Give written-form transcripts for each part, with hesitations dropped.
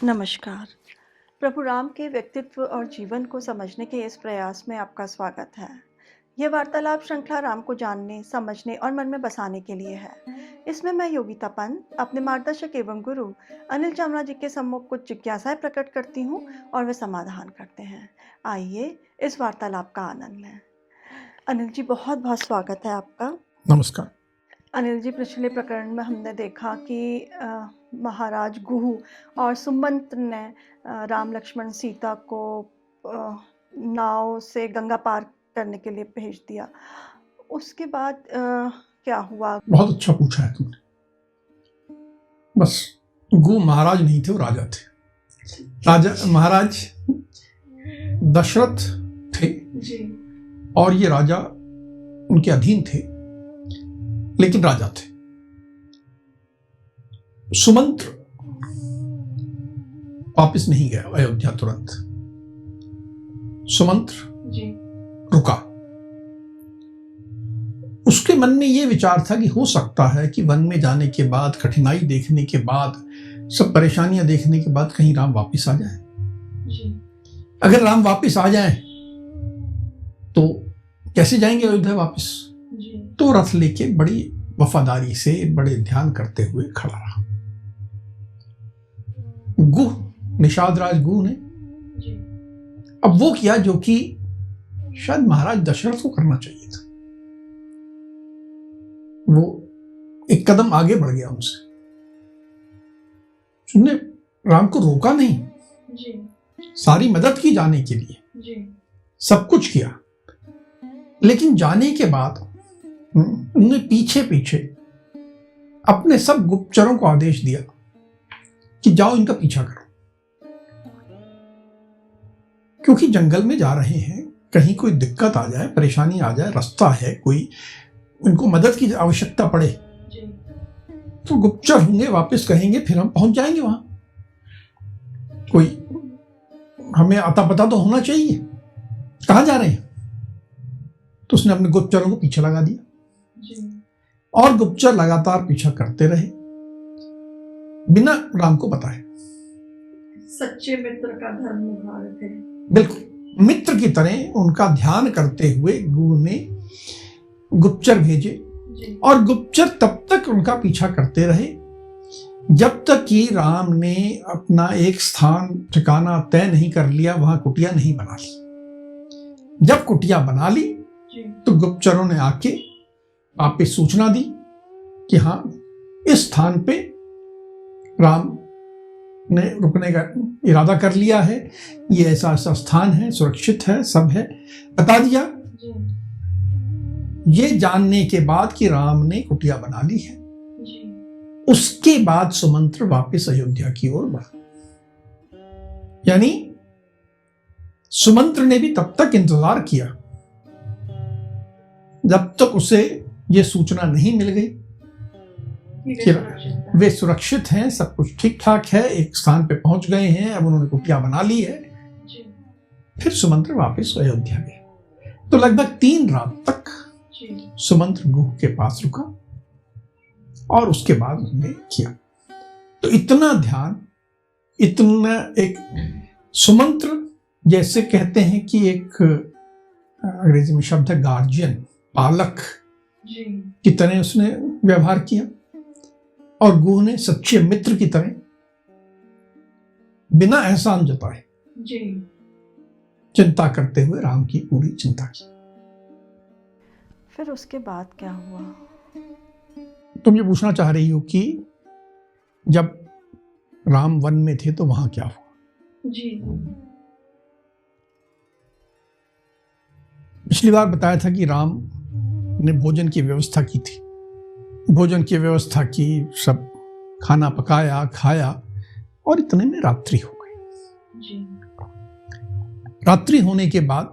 नमस्कार। प्रभु राम के व्यक्तित्व और जीवन को समझने के इस प्रयास में आपका स्वागत है। यह वार्तालाप श्रृंखला राम को जानने, समझने और मन में बसाने के लिए है। इसमें मैं योगिता पंत अपने मार्गदर्शक एवं गुरु अनिल चावला जी के सम्मुख कुछ जिज्ञासाएं प्रकट करती हूँ और वे समाधान करते हैं। आइए इस वार्तालाप का आनंद लें। अनिल जी, बहुत बहुत स्वागत है आपका। नमस्कार। अनिल जी, पिछले प्रकरण में हमने देखा कि महाराज गुह और सुमंत्र ने राम लक्ष्मण सीता को नाव से गंगा पार करने के लिए भेज दिया। उसके बाद क्या हुआ? बहुत अच्छा पूछा है तुमने। बस गुह महाराज नहीं थे, वो राजा थे। राजा महाराज दशरथ थे जी। और ये राजा उनके अधीन थे, लेकिन राजा थे। सुमंत्र वापस नहीं गया अयोध्या तुरंत। सुमंत्र जी। रुका। उसके मन में यह विचार था कि हो सकता है कि वन में जाने के बाद, कठिनाई देखने के बाद, सब परेशानियां देखने के बाद कहीं राम वापस आ जाए। जी। अगर राम वापस आ जाए तो कैसे जाएंगे अयोध्या वापस? जी। तो रथ लेके बड़ी वफादारी से, बड़े ध्यान करते हुए खड़ा रहा। गुह, निषाद राज गुह ने जी। अब वो किया जो कि शायद महाराज दशरथ को करना चाहिए था। वो एक कदम आगे बढ़ गया उनसे। उसने राम को रोका नहीं, जी। सारी मदद की जाने के लिए, जी। सब कुछ किया, लेकिन जाने के बाद उन्होंने पीछे पीछे अपने सब गुप्तचरों को आदेश दिया कि जाओ इनका पीछा करो, क्योंकि जंगल में जा रहे हैं, कहीं कोई दिक्कत आ जाए, परेशानी आ जाए, रास्ता है, कोई उनको मदद की आवश्यकता पड़े तो गुप्तचर होंगे, वापस कहेंगे, फिर हम पहुंच जाएंगे वहां। कोई हमें आता पता तो होना चाहिए कहां जा रहे हैं। तो उसने अपने गुप्तचरों को पीछे लगा दिया और गुप्तचर लगातार पीछा करते रहे बिना राम को बताए। सच्चे मित्र का धर्म निभा रहे थे। बिल्कुल मित्र की तरह उनका ध्यान करते हुए गुरु ने गुप्तचर भेजे और गुप्तचर तब तक उनका पीछा करते रहे जब तक कि राम ने अपना एक स्थान ठिकाना तय नहीं कर लिया, वहां कुटिया नहीं बना ली। जब कुटिया बना ली तो गुप्तचरों ने आके वापस सूचना दी कि हाँ, इस स्थान पे राम ने रुकने का इरादा कर लिया है, ये ऐसा ऐसा स्थान है, सुरक्षित है, सब है, बता दिया। ये जानने के बाद कि राम ने कुटिया बना ली है, उसके बाद सुमंत्र वापस अयोध्या की ओर बढ़ा। यानी सुमंत्र ने भी तब तक इंतजार किया जब तक उसे यह सूचना नहीं मिल गई कि वे सुरक्षित हैं, सब कुछ ठीक ठाक है, एक स्थान पे पहुंच गए हैं, अब उन्होंने कुटिया बना ली है। फिर सुमंत्र वापस अयोध्या गए। तो लगभग 3 रात तक सुमंत्र गुह के पास रुका और उसके बाद उसने किया। तो इतना ध्यान, इतना एक सुमंत्र, जैसे कहते हैं कि एक अंग्रेजी में शब्द है गार्जियन, पालक की तरह उसने व्यवहार किया और गुह ने सच्चे मित्र की तरह बिना एहसान जताए चिंता करते हुए राम की पूरी चिंता की। फिर उसके बाद क्या हुआ? तुम ये पूछना चाह रही हो कि जब राम वन में थे तो वहां क्या हुआ? जी। पिछली बार बताया था कि राम ने भोजन की व्यवस्था की थी। भोजन की व्यवस्था की, सब खाना पकाया, खाया और इतने में रात्रि हो गई। रात्रि होने के बाद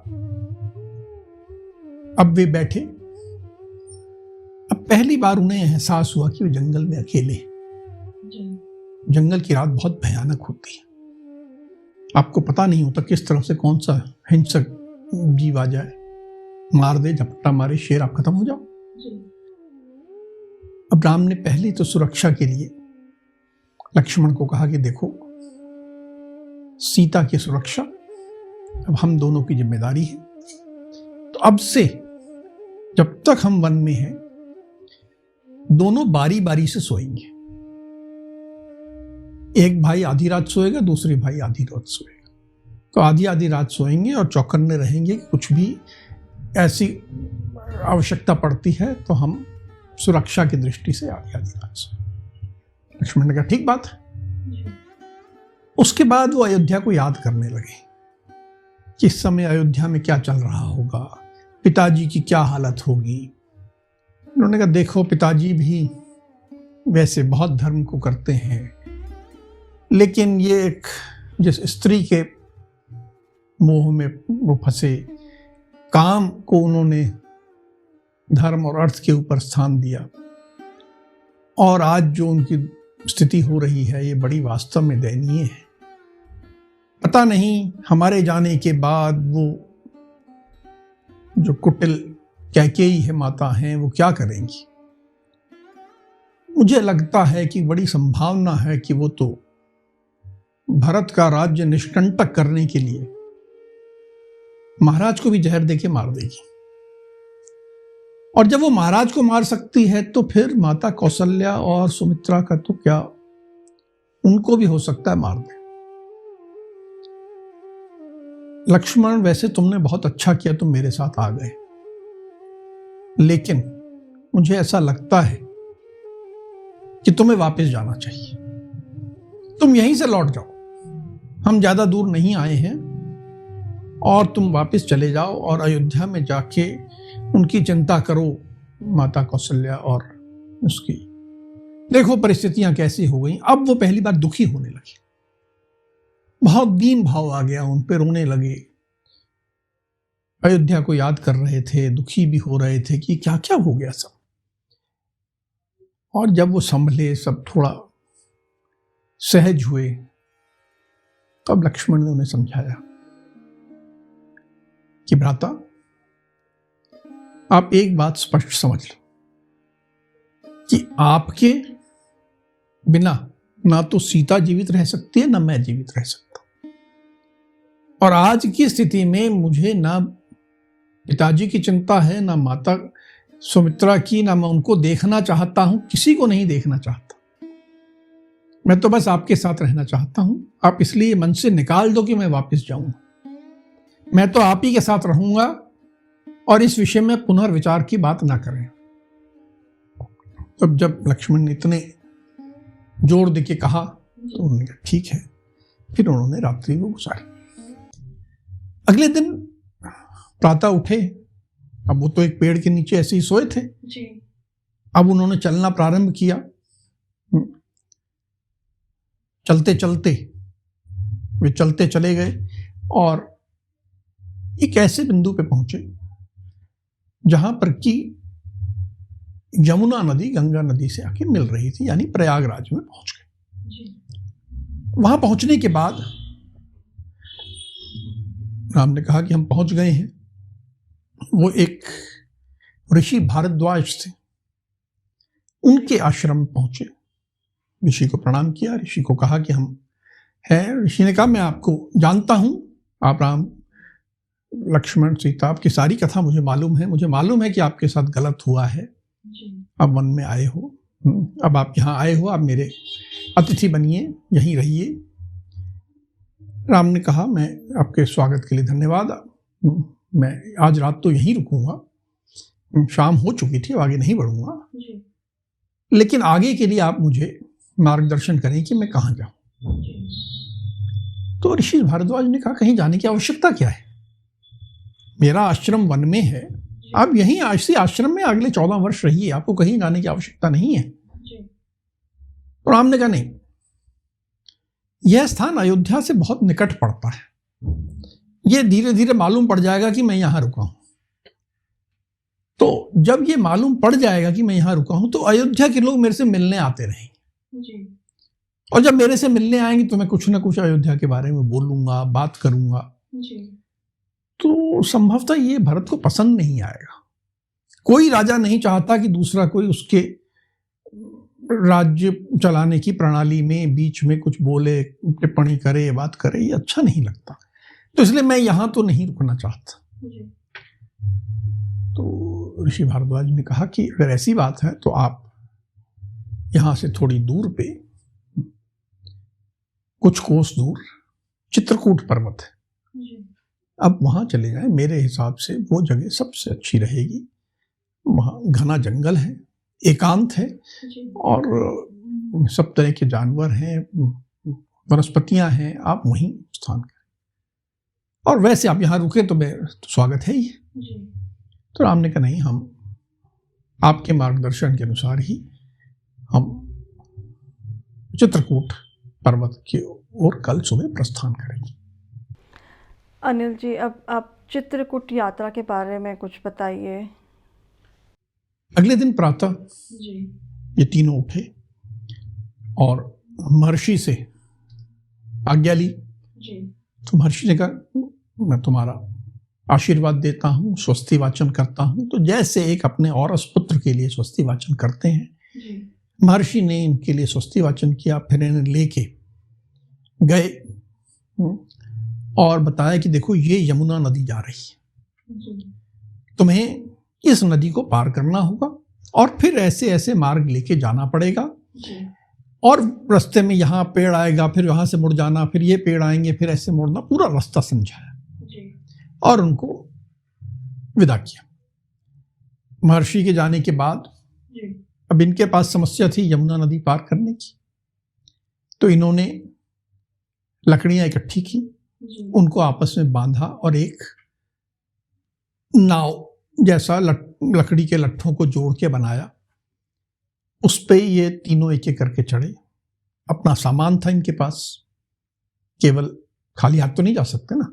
अब वे बैठे। अब पहली बार उन्हें एहसास हुआ कि वे जंगल में अकेले हैं। जंगल की रात बहुत भयानक होती है। आपको पता नहीं होता किस तरफ से कौन सा हिंसक जीव आ जाए, मार दे, झपट्टा मारे, शेर, आप खत्म हो जाओ। अब अब राम ने पहले तो सुरक्षा के लिए लक्ष्मण को कहा कि देखो, सीता की सुरक्षा अब हम दोनों की जिम्मेदारी है। तो अब से जब तक हम वन में हैं, दोनों बारी बारी से सोएंगे। एक भाई आधी रात सोएगा, दूसरे भाई आधी रात सोएगा। तो आधी आधी रात सोएंगे और चौकन्ने रहेंगे कि कुछ भी ऐसी आवश्यकता पड़ती है तो हम सुरक्षा की दृष्टि से आधी आधी रात सोएंगे। लक्ष्मण ने कहा ठीक बात है। उसके बाद वो अयोध्या को याद करने लगे कि इस समय अयोध्या में क्या चल रहा होगा, पिताजी की क्या हालत होगी। उन्होंने कहा देखो, पिताजी भी वैसे बहुत धर्म को करते हैं, लेकिन ये एक जिस स्त्री के मोह में वो फंसे, काम को उन्होंने धर्म और अर्थ के ऊपर स्थान दिया, और आज जो उनकी स्थिति हो रही है ये बड़ी वास्तव में दयनीय है। पता नहीं हमारे जाने के बाद वो जो कुटिल कैकेयी है माता हैं वो क्या करेंगी। मुझे लगता है कि बड़ी संभावना है कि वो तो भरत का राज्य निष्कंटक करने के लिए महाराज को भी जहर देके मार देगी, और जब वो महाराज को मार सकती है तो फिर माता कौशल्या और सुमित्रा का तो क्या, उनको भी हो सकता है मार दे। लक्ष्मण, वैसे तुमने बहुत अच्छा किया, तुम मेरे साथ आ गए, लेकिन मुझे ऐसा लगता है कि तुम्हें वापस जाना चाहिए। तुम यहीं से लौट जाओ, हम ज्यादा दूर नहीं आए हैं, और तुम वापस चले जाओ और अयोध्या में जाके उनकी चिंता करो, माता कौशल्या और उसकी। देखो परिस्थितियां कैसी हो गई। अब वो पहली बार दुखी होने लगे, बहुत दीन भाव आ गया उन पे, रोने लगे। अयोध्या को याद कर रहे थे, दुखी भी हो रहे थे कि क्या क्या हो गया सब। और जब वो संभले, सब थोड़ा सहज हुए, तब लक्ष्मण ने उन्हें समझाया कि भ्राता, आप एक बात स्पष्ट समझ लो कि आपके बिना ना तो सीता जीवित रह सकती है, ना मैं जीवित रह सकता। और आज की स्थिति में मुझे ना पिताजी की चिंता है, ना माता सुमित्रा की, ना मैं उनको देखना चाहता हूं, किसी को नहीं देखना चाहता। मैं तो बस आपके साथ रहना चाहता हूं। आप इसलिए मन से निकाल दो कि मैं वापस जाऊंगा। मैं तो आप ही के साथ रहूंगा, और इस विषय में पुनर्विचार की बात ना करें। तब जब लक्ष्मण ने इतने जोर देके कहा तो उन्होंने कहा ठीक है। फिर उन्होंने रात्रि को गुजारी। अगले दिन प्रातः उठे। अब वो तो एक पेड़ के नीचे ऐसे ही सोए थे जी। अब उन्होंने चलना प्रारंभ किया। चलते चलते वे चलते चले गए और एक ऐसे बिंदु पे पहुंचे जहां पर कि यमुना नदी गंगा नदी से आके मिल रही थी, यानी प्रयागराज में पहुंच गए। वहां पहुंचने के बाद राम ने कहा कि हम पहुंच गए हैं। वो एक ऋषि भारद्वाज थे, उनके आश्रम में पहुंचे। ऋषि को प्रणाम किया, ऋषि को कहा कि हम हैं। ऋषि ने कहा मैं आपको जानता हूं, आप राम लक्ष्मण सीता, आपकी सारी कथा मुझे मालूम है। मुझे मालूम है कि आपके साथ गलत हुआ है, आप वन में आए हो, अब आप यहाँ आए हो, आप मेरे अतिथि बनिए, यहीं रहिए। राम ने कहा मैं आपके स्वागत के लिए धन्यवाद, मैं आज रात तो यहीं रुकूंगा, शाम हो चुकी थी, आगे नहीं बढ़ूंगा, लेकिन आगे के लिए आप मुझे मार्गदर्शन करें कि मैं कहाँ जाऊं। तो ऋषि भारद्वाज ने कहा कहीं जाने की आवश्यकता क्या है, मेरा आश्रम वन में है, आप यहीं इसी आश्रम में अगले 14 वर्ष रहिए, आपको कहीं जाने की आवश्यकता नहीं है। तो राम ने कहा नहीं, यह स्थान अयोध्या से बहुत निकट पड़ता है, यह धीरे धीरे मालूम पड़ जाएगा कि मैं यहां रुका हूं। तो जब ये मालूम पड़ जाएगा कि मैं यहां रुका हूं तो अयोध्या के लोग मेरे से मिलने आते रहेंगे, और जब मेरे से मिलने आएंगे तो मैं कुछ ना कुछ अयोध्या के बारे में बोलूंगा, बात करूंगा। तो संभवतः ये भरत को पसंद नहीं आएगा। कोई राजा नहीं चाहता कि दूसरा कोई उसके राज्य चलाने की प्रणाली में बीच में कुछ बोले, टिप्पणी करे, बात करे, ये अच्छा नहीं लगता। तो इसलिए मैं यहाँ तो नहीं रुकना चाहता। तो ऋषि भारद्वाज ने कहा कि अगर ऐसी बात है तो आप यहाँ से थोड़ी दूर पे, कुछ कोस दूर चित्रकूट पर्वत है, अब वहाँ चले जाएं। मेरे हिसाब से वो जगह सबसे अच्छी रहेगी। वहाँ घना जंगल है, एकांत है और सब तरह के जानवर हैं, वनस्पतियां हैं, आप वहीं स्थान करें। और वैसे आप यहाँ रुके तो मैं स्वागत है ही। तो राम ने कहा नहीं, हम आपके मार्गदर्शन के अनुसार ही हम चित्रकूट पर्वत की ओर कल सुबह प्रस्थान करेंगे। अनिल जी, अब आप चित्रकूट यात्रा के बारे में कुछ बताइए। अगले दिन प्रातः ये तीनों उठे और महर्षि से आज्ञा ली। तो महर्षि ने कहा मैं तुम्हारा आशीर्वाद देता हूँ, स्वस्ति वाचन करता हूँ। तो जैसे एक अपने औरस पुत्र के लिए स्वस्ति वाचन करते हैं, महर्षि ने इनके लिए स्वस्ति वाचन किया। फिर इन्हें लेके गए और बताया कि देखो ये यमुना नदी जा रही है, तुम्हें इस नदी को पार करना होगा और फिर ऐसे ऐसे मार्ग लेके जाना पड़ेगा और रास्ते में यहाँ पेड़ आएगा, फिर यहाँ से मुड़ जाना, फिर ये पेड़ आएंगे, फिर ऐसे मुड़ना, पूरा रास्ता समझाया और उनको विदा किया। महर्षि के जाने के बाद अब इनके पास समस्या थी यमुना नदी पार करने की। तो इन्होंने लकड़ियां इकट्ठी की, उनको आपस में बांधा और एक नाव जैसा लकड़ी के लट्ठों को जोड़ के बनाया। उस पे ये तीनों एक एक करके चढ़े। अपना सामान था इनके पास, केवल खाली हाथ तो नहीं जा सकते ना।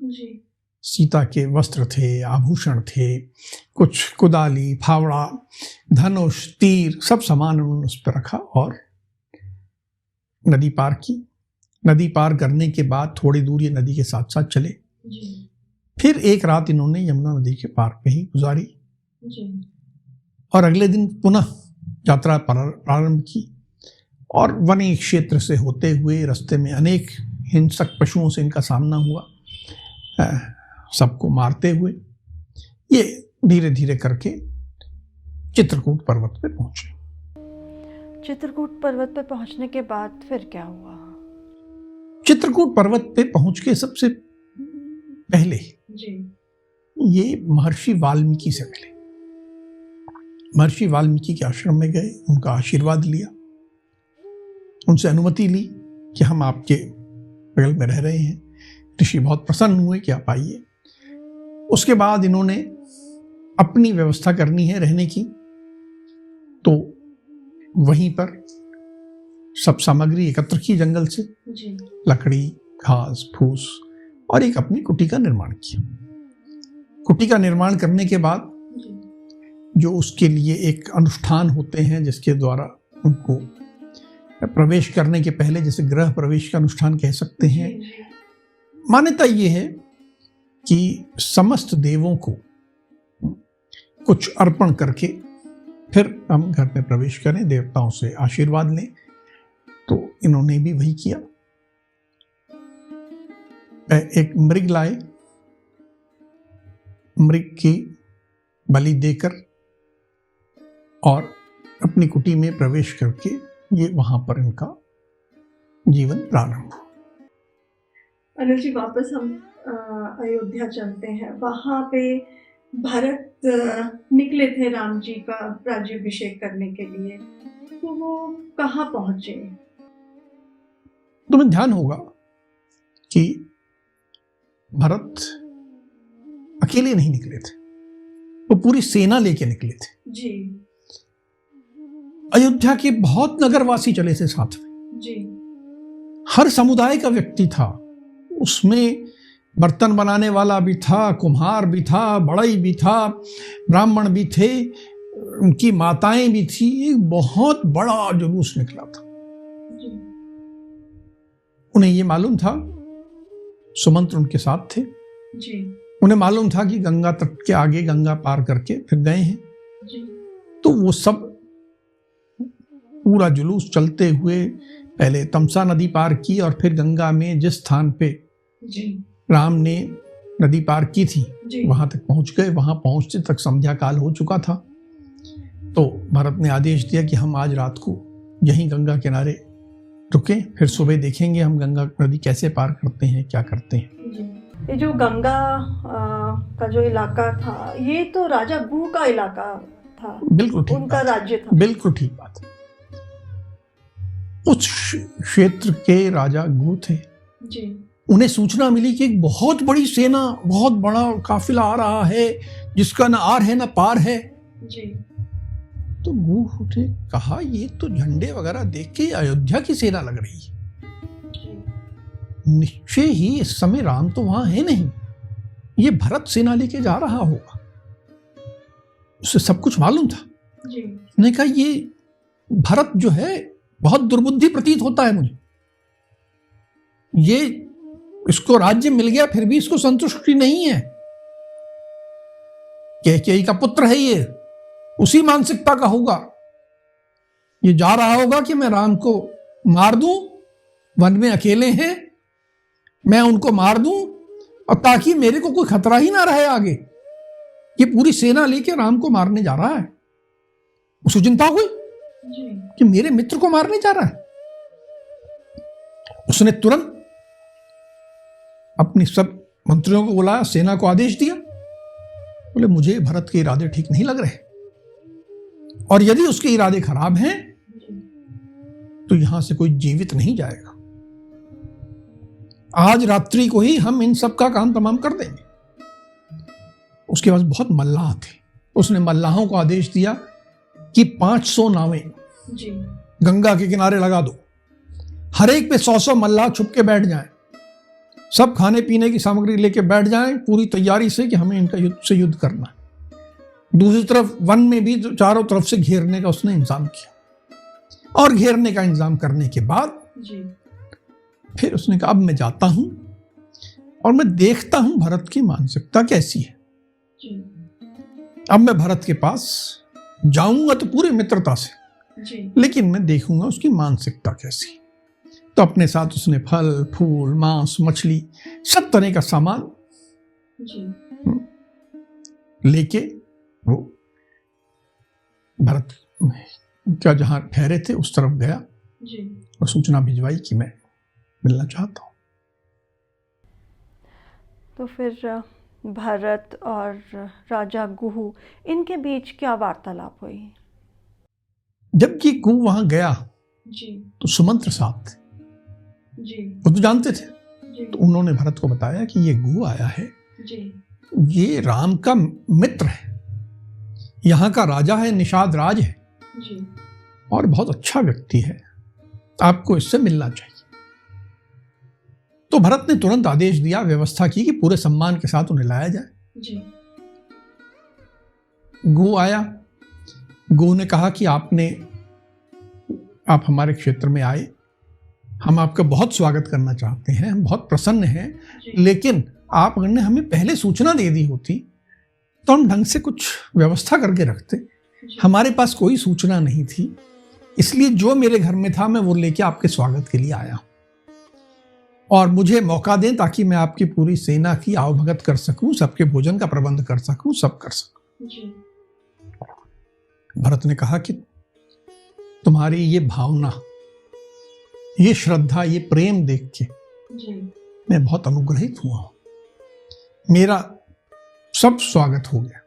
सीता के वस्त्र थे, आभूषण थे, कुछ कुदाली, फावड़ा, धनुष, तीर, सब सामान उन्होंने उस पर रखा और नदी पार की। नदी पार करने के बाद थोड़ी दूर ये नदी के साथ साथ चले। फिर एक रात इन्होंने यमुना नदी के पार पे ही गुजारी और अगले दिन पुनः यात्रा प्रारंभ की। और वनी क्षेत्र से होते हुए रास्ते में अनेक हिंसक पशुओं से इनका सामना हुआ, सबको मारते हुए ये धीरे धीरे करके चित्रकूट पर्वत पे पहुंचे। चित्रकूट पर्वत पे पहुंचने के बाद फिर क्या हुआ? चित्रकूट पर्वत पे पहुंच के सबसे पहले ये महर्षि वाल्मीकि से मिले। महर्षि वाल्मीकि के आश्रम में गए, उनका आशीर्वाद लिया, उनसे अनुमति ली कि हम आपके बगल में रह रहे हैं। ऋषि बहुत प्रसन्न हुए कि आप आइए। उसके बाद इन्होंने अपनी व्यवस्था करनी है रहने की, तो वहीं पर सब सामग्री एकत्र की जंगल से, लकड़ी, घास, फूस और एक अपनी कुटी का निर्माण किया। कुटी का निर्माण करने के बाद जो उसके लिए एक अनुष्ठान होते हैं जिसके द्वारा उनको प्रवेश करने के पहले, जैसे गृह प्रवेश का अनुष्ठान कह सकते हैं। मान्यता ये है कि समस्त देवों को कुछ अर्पण करके फिर हम घर में प्रवेश करें, देवताओं से आशीर्वाद लें। तो इन्होंने भी वही किया। एक मृग लाए, मृग की बलि देकर और अपनी कुटी में प्रवेश करके ये वहां पर इनका जीवन प्रारंभ हुआ। अनिल जी, वापस हम अयोध्या चलते हैं। वहां पे भरत निकले थे राम जी का राज्याभिषेक करने के लिए, तो वो कहाँ पहुंचे? तुम्हें ध्यान होगा कि भरत अकेले नहीं निकले थे, वो पूरी सेना लेके निकले थे जी। अयोध्या के बहुत नगरवासी चले थे साथ में जी। हर समुदाय का व्यक्ति था उसमें। बर्तन बनाने वाला भी था, कुम्हार भी था, बढ़ई भी था, ब्राह्मण भी थे, उनकी माताएं भी थी। एक बहुत बड़ा जुलूस निकला था जी। उन्हें ये मालूम था, सुमंत्र उनके साथ थे जी। उन्हें मालूम था कि गंगा तट के आगे गंगा पार करके फिर गए हैं। जी। तो वो सब पूरा जुलूस चलते हुए पहले तमसा नदी पार की और फिर गंगा में जिस स्थान पे राम ने नदी पार की थी वहां तक पहुंच गए। वहां पहुंचते तक संध्या काल हो चुका था। तो भरत ने आदेश दिया कि हम आज रात को यहीं गंगा किनारे रुकें, फिर सुबह देखेंगे हम गंगा नदी कैसे पार करते हैं, क्या करते हैं। ये जो गंगा का जो इलाका था, ये तो राजा गुह का इलाका था। बिल्कुल ठीक, उनका राज्य था। बिल्कुल ठीक बात। उस क्षेत्र के राजा गुह थे जी। उन्हें सूचना मिली कि एक बहुत बड़ी सेना, बहुत बड़ा काफिला आ रहा है जिसका न आर है न पार है। जी। तो गुह उठे, कहा ये तो झंडे वगैरह देख के अयोध्या की सेना लग रही है, निश्चय ही इस समय राम तो वहां है नहीं, ये भरत सेना लेके जा रहा होगा। उसे सब कुछ मालूम था। उसने कहा ये भरत जो है बहुत दुर्बुद्धि प्रतीत होता है मुझे, ये इसको राज्य मिल गया फिर भी इसको संतुष्टि नहीं है। कैकेयी का पुत्र है ये, उसी मानसिकता का होगा। ये जा रहा होगा कि मैं राम को मार दूं, वन में अकेले हैं, मैं उनको मार दूं और ताकि मेरे को कोई खतरा ही ना रहे आगे। ये पूरी सेना लेके राम को मारने जा रहा है। उसे चिंता हुई कि मेरे मित्र को मारने जा रहा है। उसने तुरंत अपनी सब मंत्रियों को बुलाया, सेना को आदेश दिया, बोले मुझे भरत के इरादे ठीक नहीं लग रहे, और यदि उसके इरादे खराब हैं तो यहां से कोई जीवित नहीं जाएगा। आज रात्रि को ही हम इन सब का काम तमाम कर देंगे। उसके पास बहुत मल्लाह थे। उसने मल्लाहों को आदेश दिया कि 500 नावें गंगा के किनारे लगा दो, हर एक पे 100-100 मल्लाह छुप के बैठ जाएं, सब खाने पीने की सामग्री लेके बैठ जाएं पूरी तैयारी से कि हमें इनका युद्ध करना है। दूसरी तरफ वन में भी चारों तरफ से घेरने का उसने इंतजाम किया, और घेरने का इंतजाम करने के बाद फिर उसने कहा अब मैं जाता हूं और मैं देखता हूं भरत की मानसिकता कैसी है। अब मैं भरत के पास जाऊंगा तो पूरी मित्रता से, लेकिन मैं देखूंगा उसकी मानसिकता कैसी। तो अपने साथ उसने फल फूल मांस मछली सब तरह का सामान लेके वो भरत का जहां ठहरे थे उस तरफ गया और सूचना भिजवाई कि मैं मिलना चाहता हूं। तो फिर भरत और राजा गुह इनके बीच क्या वार्तालाप हुई? जब ये गुह वहां गया तो सुमंत्र साथ थे, वो तो जानते थे। तो उन्होंने भरत को बताया कि ये गुह आया है, ये राम का मित्र है, यहाँ का राजा है, निषाद राज है और बहुत अच्छा व्यक्ति है, आपको इससे मिलना चाहिए। तो भरत ने तुरंत आदेश दिया, व्यवस्था की कि पूरे सम्मान के साथ उन्हें लाया जाए। गुह आया। गुह ने कहा कि आप हमारे क्षेत्र में आए, हम आपका बहुत स्वागत करना चाहते हैं, हम बहुत प्रसन्न हैं, लेकिन आप अगर ने हमें पहले सूचना दे दी होती तो हम ढंग से कुछ व्यवस्था करके रखते। हमारे पास कोई सूचना नहीं थी, इसलिए जो मेरे घर में था मैं वो लेके आपके स्वागत के लिए आया, और मुझे मौका दें ताकि मैं आपकी पूरी सेना की आवभगत कर सकूं, सबके भोजन का प्रबंध कर सकूं, सब कर सकूं। भरत ने कहा कि तुम्हारी ये भावना, ये श्रद्धा, ये प्रेम देख के मैं बहुत अनुग्रहित हुआ हूं, मेरा सब स्वागत हो गया।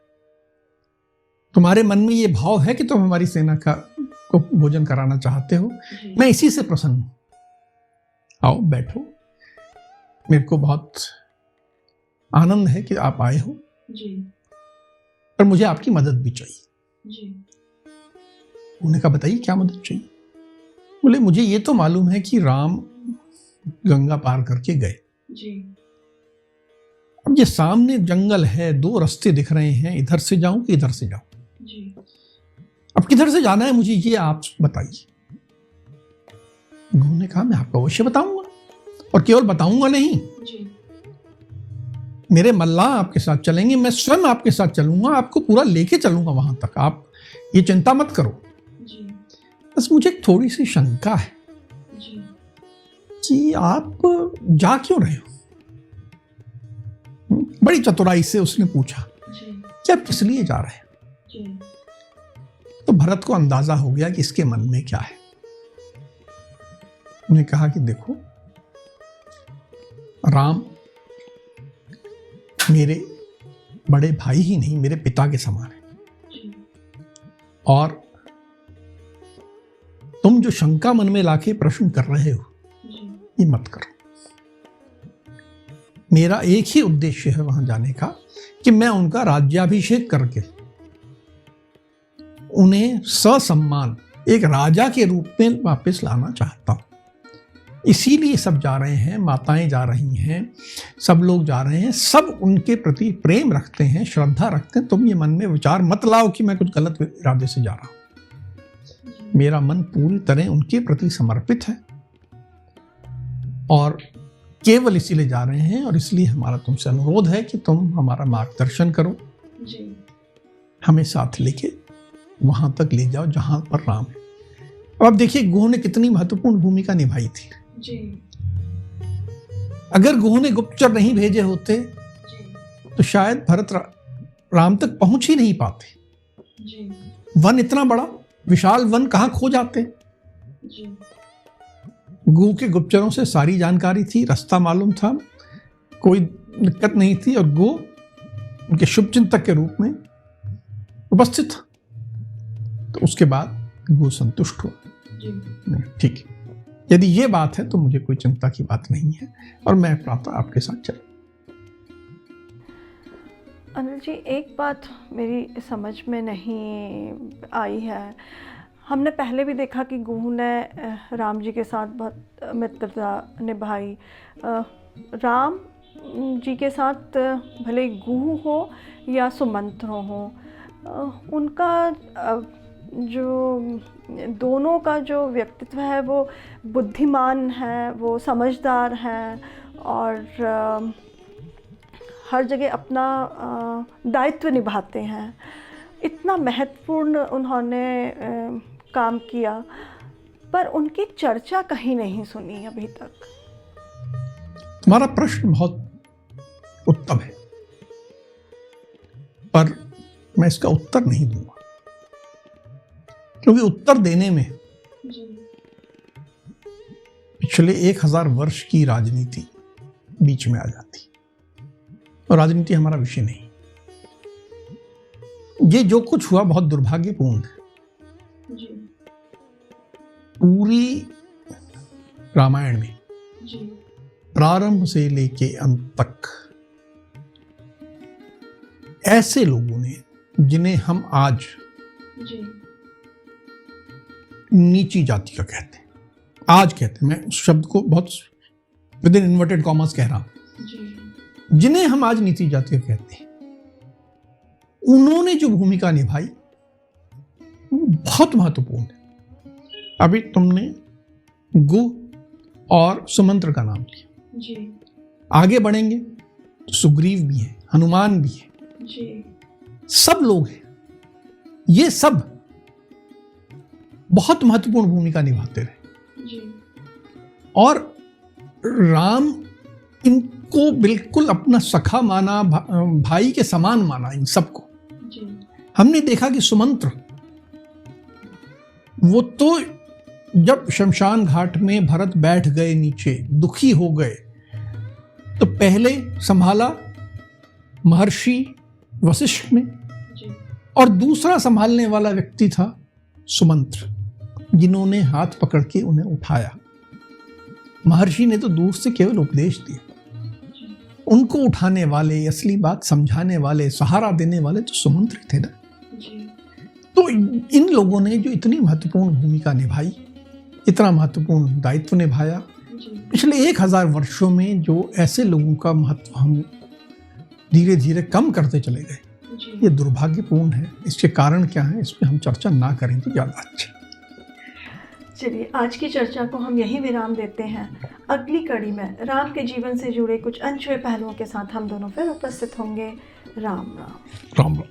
तुम्हारे मन में ये भाव है कि तुम हमारी सेना को भोजन कराना चाहते हो, मैं इसी से प्रसन्न हूं। आओ बैठो, मेरे को बहुत आनंद है कि आप आए हो, पर मुझे आपकी मदद भी चाहिए। उन्होंने कहा बताइए क्या मदद चाहिए? बोले मुझे ये तो मालूम है कि राम गंगा पार करके गए, अब ये सामने जंगल है, 2 रास्ते दिख रहे हैं, इधर से जाऊं कि इधर से जाऊं, अब किधर से जाना है मुझे ये आप बताइए। गुरु ने कहा मैं आपको अवश्य बताऊंगा, और केवल बताऊंगा नहीं, मेरे मल्लाह आपके साथ चलेंगे, मैं स्वयं आपके साथ चलूंगा, आपको पूरा लेके चलूंगा वहां तक, आप ये चिंता मत करो। बस मुझे एक थोड़ी सी शंका है कि आप जा क्यों रहे हो? बड़ी चतुराई से उसने पूछा कि आप किस लिए जा रहे हैं? तो भरत को अंदाजा हो गया कि इसके मन में क्या है। उन्हें कहा कि देखो, राम मेरे बड़े भाई ही नहीं, मेरे पिता के समान है, और तुम जो शंका मन में लाके प्रश्न कर रहे हो ये मत करो। मेरा एक ही उद्देश्य है वहां जाने का कि मैं उनका राज्याभिषेक करके उन्हें ससम्मान एक राजा के रूप में वापस लाना चाहता हूं। इसीलिए सब जा रहे हैं, माताएं जा रही हैं, सब लोग जा रहे हैं, सब उनके प्रति प्रेम रखते हैं, श्रद्धा रखते हैं। तुम ये मन में विचार मत लाओ कि मैं कुछ गलत इरादे से जा रहा हूं। मेरा मन पूरी तरह उनके प्रति समर्पित है और केवल इसीलिए जा रहे हैं, और इसलिए हमारा तुमसे अनुरोध है कि तुम हमारा मार्गदर्शन करो, हमें साथ लेके वहां तक ले जाओ जहां पर राम है। अब देखिए, गुह ने कितनी महत्वपूर्ण भूमिका निभाई थी। अगर गुह ने गुप्तचर नहीं भेजे होते तो शायद भरत राम तक पहुंच ही नहीं पाते। वन इतना बड़ा विशाल वन कहां खो जाते। गुह के गुप्तचरों से सारी जानकारी थी, रास्ता मालूम था, कोई दिक्कत नहीं थी, और गुह उनके शुभचिंतक के रूप में उपस्थित था। तो उसके बाद गुह संतुष्ट हुआ। ठीक है, यदि ये बात है तो मुझे कोई चिंता की बात नहीं है, और मैं प्रातः आपके साथ चलूं। अनिल जी, एक बात मेरी समझ में नहीं आई है। हमने पहले भी देखा कि गुह ने राम जी के साथ बहुत मित्रता निभाई। राम जी के साथ भले गुह हो या सुमंत्र हो, उनका जो दोनों का जो व्यक्तित्व है वो बुद्धिमान है, वो समझदार है, और हर जगह अपना दायित्व निभाते हैं। इतना महत्वपूर्ण उन्होंने काम किया, पर उनकी चर्चा कहीं नहीं सुनी अभी तक। तुम्हारा प्रश्न बहुत उत्तम है, पर मैं इसका उत्तर नहीं दूंगा, क्योंकि उत्तर देने में पिछले 1000 वर्ष की राजनीति बीच में आ जाती, और राजनीति हमारा विषय नहीं। ये जो कुछ हुआ बहुत दुर्भाग्यपूर्ण है। पूरी रामायण में प्रारंभ से लेके अंत तक ऐसे लोगों ने जिन्हें हम आज नीची जाति का कहते हैं, आज कहते हैं, मैं उस शब्द को बहुत विद इन इन्वर्टेड कॉमर्स कह रहा हूं, जिन्हें हम आज नीची जाति का कहते हैं, उन्होंने जो भूमिका निभाई वो बहुत महत्वपूर्ण है। अभी तुमने गुह और सुमंत्र का नाम लिया, आगे बढ़ेंगे तो सुग्रीव भी है, हनुमान भी है, सब लोग हैं। ये सब बहुत महत्वपूर्ण भूमिका निभाते रहे, और राम इनको बिल्कुल अपना सखा माना, भाई के समान माना इन सबको। हमने देखा कि सुमंत्र, वो तो जब शमशान घाट में भरत बैठ गए नीचे, दुखी हो गए, तो पहले संभाला महर्षि वशिष्ठ ने, और दूसरा संभालने वाला व्यक्ति था सुमंत्र, जिन्होंने हाथ पकड़ के उन्हें उठाया। महर्षि ने तो दूर से केवल उपदेश दिया, उनको उठाने वाले, असली बात समझाने वाले, सहारा देने वाले तो सुमंत्र थे ना। तो इन लोगों ने जो इतनी महत्वपूर्ण भूमिका निभाई, इतना महत्वपूर्ण दायित्व निभाया, पिछले 1000 वर्षों में जो ऐसे लोगों का महत्व हम धीरे धीरे कम करते चले गए, ये दुर्भाग्यपूर्ण है। इसके कारण क्या है, इस पर हम चर्चा ना करें तो ज़्यादा अच्छा। चलिए, आज की चर्चा को हम यहीं विराम देते हैं। अगली कड़ी में राम के जीवन से जुड़े कुछ अनछुए पहलुओं के साथ हम दोनों फिर उपस्थित होंगे। राम राम। राम राम।